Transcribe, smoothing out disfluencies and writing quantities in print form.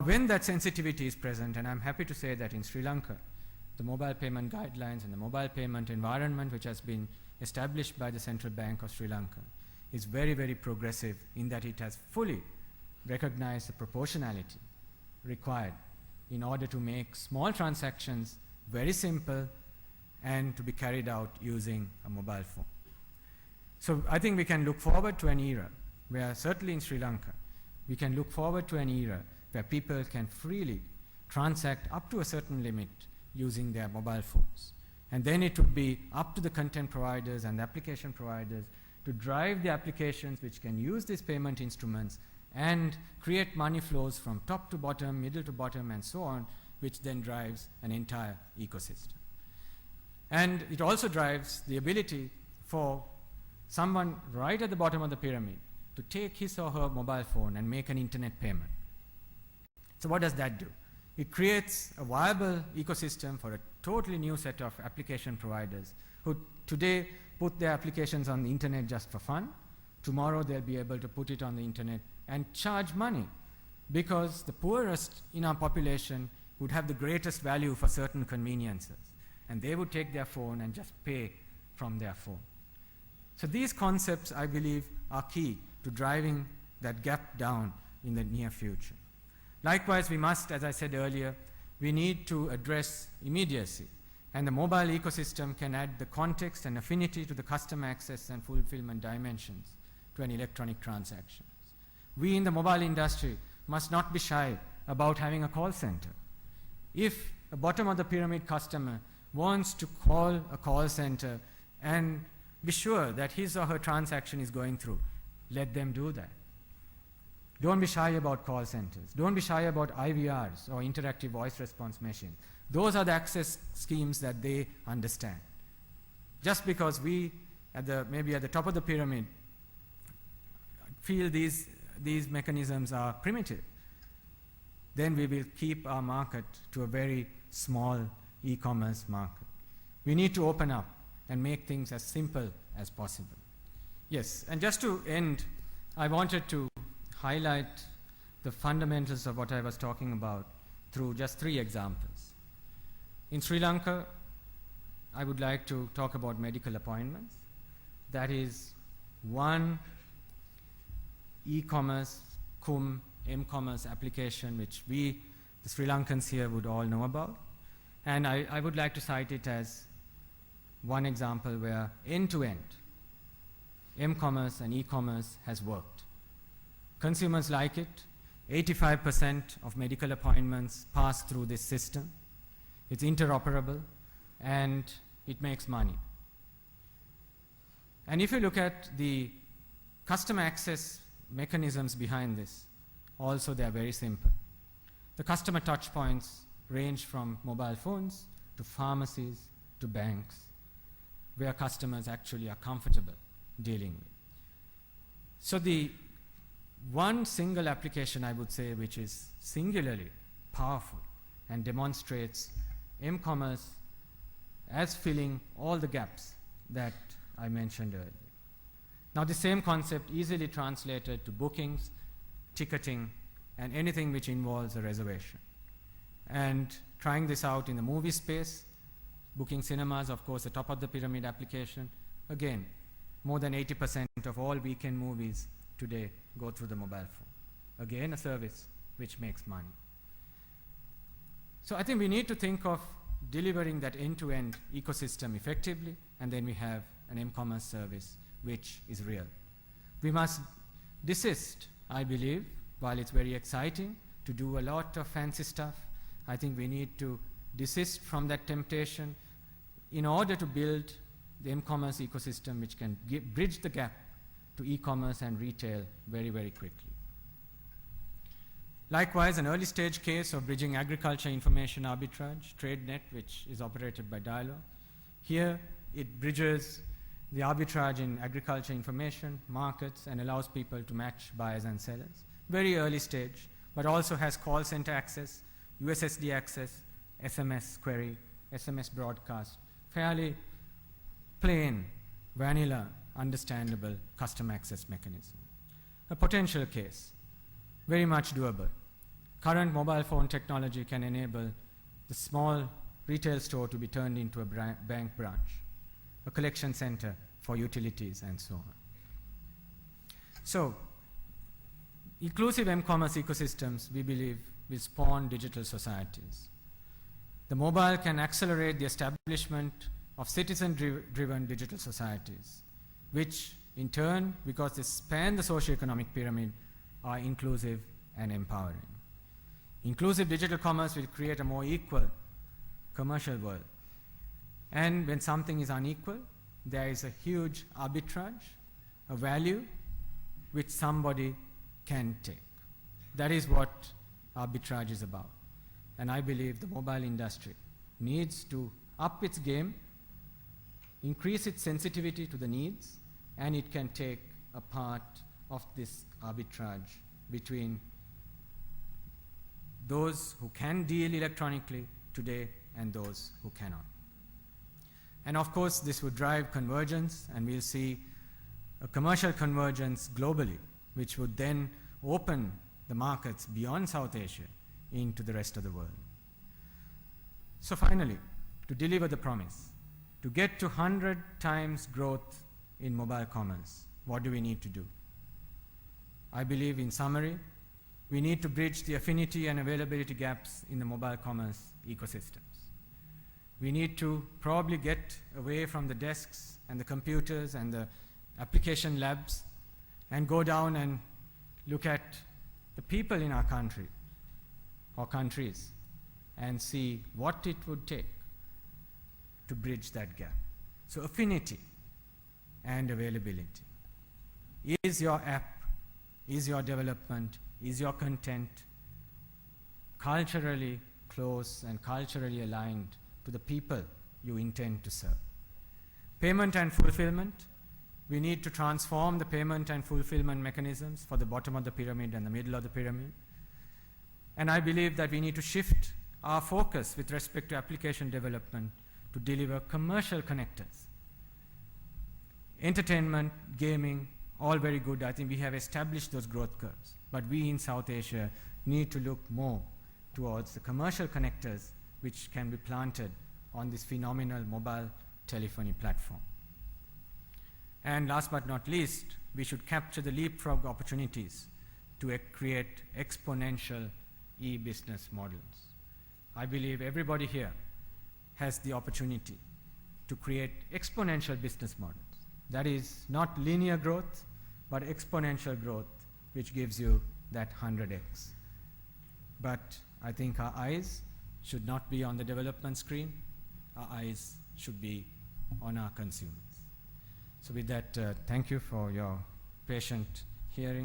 when that sensitivity is present, and I'm happy to say that in Sri Lanka, the mobile payment guidelines and the mobile payment environment which has been established by the Central Bank of Sri Lanka is very, very progressive in that it has fully recognized the proportionality required in order to make small transactions very simple and to be carried out using a mobile phone. So I think we can look forward to an era where, certainly in Sri Lanka, we can look forward to an era where people can freely transact up to a certain limit using their mobile phones. And then it would be up to the content providers and the application providers to drive the applications which can use these payment instruments and create money flows from top to bottom, middle to bottom, and so on, which then drives an entire ecosystem. And it also drives the ability for someone right at the bottom of the pyramid to take his or her mobile phone and make an internet payment. So what does that do? It creates a viable ecosystem for a totally new set of application providers who today put their applications on the internet just for fun. Tomorrow they'll be able to put it on the internet and charge money, because the poorest in our population would have the greatest value for certain conveniences, and they would take their phone and just pay from their phone. So these concepts, I believe, are key to driving that gap down in the near future. Likewise, we must, as I said earlier, we need to address immediacy, and the mobile ecosystem can add the context and affinity to the customer access and fulfillment dimensions to an electronic transaction. We in the mobile industry must not be shy about having a call center. If a bottom of the pyramid customer wants to call a call center and be sure that his or her transaction is going through, let them do that. Don't be shy about call centers. Don't be shy about IVRs or interactive voice response machines. Those are the access schemes that they understand. Just because we, maybe at the top of the pyramid, feel these mechanisms are primitive, then we will keep our market to a very small e-commerce market. We need to open up and make things as simple as possible. Yes, and just to end, I wanted to highlight the fundamentals of what I was talking about through just 3 examples. In Sri Lanka, I would like to talk about medical appointments. That is one e-commerce, m-commerce application which we, the Sri Lankans here, would all know about. And I would like to cite it as one example where end-to-end m-commerce and e-commerce has worked. Consumers like it. 85% of medical appointments pass through this system. It's interoperable and it makes money. And if you look at the customer access mechanisms behind this, also they are very simple. The customer touch points range from mobile phones to pharmacies to banks, where customers actually are comfortable dealing with. So the one single application, I would say, which is singularly powerful and demonstrates m-commerce as filling all the gaps that I mentioned earlier. Now the same concept easily translated to bookings, ticketing, and anything which involves a reservation. And trying this out in the movie space, booking cinemas, of course, the top of the pyramid application. Again, more than 80% of all weekend movies today go through the mobile phone. Again, a service which makes money. So I think we need to think of delivering that end-to-end ecosystem effectively, and then we have an m-commerce service which is real. We must desist, I believe, while it's very exciting to do a lot of fancy stuff. I think we need to desist from that temptation in order to build the m-commerce ecosystem which can bridge the gap to e-commerce and retail very, very quickly. Likewise, an early stage case of bridging agriculture information arbitrage, TradeNet, which is operated by Dialog. Here, it bridges the arbitrage in agriculture information, markets, and allows people to match buyers and sellers. Very early stage, but also has call center access, USSD access, SMS query, SMS broadcast, fairly plain, vanilla, understandable customer access mechanism. A potential case, very much doable. current mobile phone technology can enable the small retail store to be turned into a bank branch, a collection center for utilities, and so on. So, inclusive m-commerce ecosystems, we believe, will spawn digital societies. The mobile can accelerate the establishment of citizen-driven digital societies, which in turn, because they span the socio-economic pyramid, are inclusive and empowering. Inclusive digital commerce will create a more equal commercial world. And when something is unequal, there is a huge arbitrage, a value which somebody can take. That is what arbitrage is about. And I believe the mobile industry needs to up its game, increase its sensitivity to the needs, and it can take a part of this arbitrage between those who can deal electronically today and those who cannot. And of course, this would drive convergence, and we'll see a commercial convergence globally, which would then open the markets beyond South Asia into the rest of the world. So finally, to deliver the promise, to get to 100 times growth in mobile commerce, what do we need to do? I believe, in summary, we need to bridge the affinity and availability gaps in the mobile commerce ecosystems. We need to probably get away from the desks and the computers and the application labs and go down and look at the people in our country or countries and see what it would take to bridge that gap. So affinity and availability. Is your app, is your development, is your content culturally close and culturally aligned to the people you intend to serve? Payment and fulfillment. We need to transform the payment and fulfillment mechanisms for the bottom of the pyramid and the middle of the pyramid. And I believe that we need to shift our focus with respect to application development to deliver commercial connectors. Entertainment, gaming, all very good. I think we have established those growth curves. But we in South Asia need to look more towards the commercial connectors which can be planted on this phenomenal mobile telephony platform. And last but not least, we should capture the leapfrog opportunities to create exponential e-business models. I believe everybody here has the opportunity to create exponential business models. That is not linear growth, but exponential growth, which gives you that 100x. But I think our eyes should not be on the development screen. Our eyes should be on our consumers. So with that, thank you for your patient hearing.